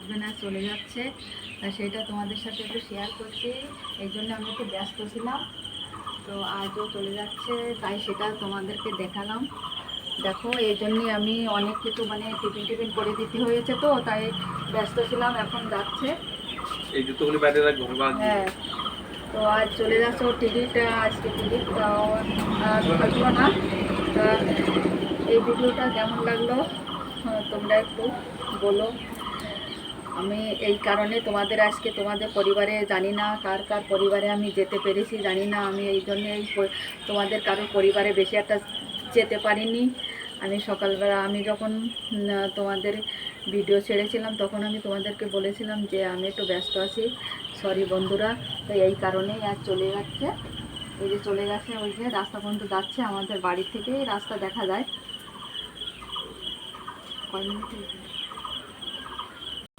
Husband আর চলে যাচ্ছে, সেটা তোমাদের সাথে একটু শেয়ার করছি। এই জন্য আমি একটু ব্যস্ত ছিলাম, তো আজও চলে যাচ্ছে, তাই সেটা তোমাদেরকে দেখালাম। দেখো, এই জন্যই আমি অনেক কিছু মানে টিফিন করে দিতে হয়েছে, তো তাই ব্যস্ত ছিলাম। এখন যাচ্ছে, এই জুতোগুলি বাইরে রাখবো হ্যাঁ। তো আজ চলে যাচ্ছে, ওর টিকিটটা আজকে টিকিট থাকলো না। তা এই ভিডিওটা কেমন লাগলো তোমরা একটু বলো। আমি এই কারণে তোমাদের আজকে তোমাদের পরিবারে জানি না কার কার পরিবারে আমি যেতে পেরেছি জানি না, আমি এই জন্যে তোমাদের কারোর পরিবারে বেশি একটা যেতে পারিনি। আমি সকালবেলা আমি যখন তোমাদের ভিডিও ছেড়েছিলাম তখন আমি তোমাদেরকে বলেছিলাম যে আমি একটু ব্যস্ত আছি, সরি বন্ধুরা। তো এই কারণেই আজ চলে যাচ্ছে, এই যে চলে গেছে, ওই যে রাস্তা পর্যন্ত যাচ্ছে, আমাদের বাড়ি থেকেই রাস্তা দেখা যায়। কয় মিনিট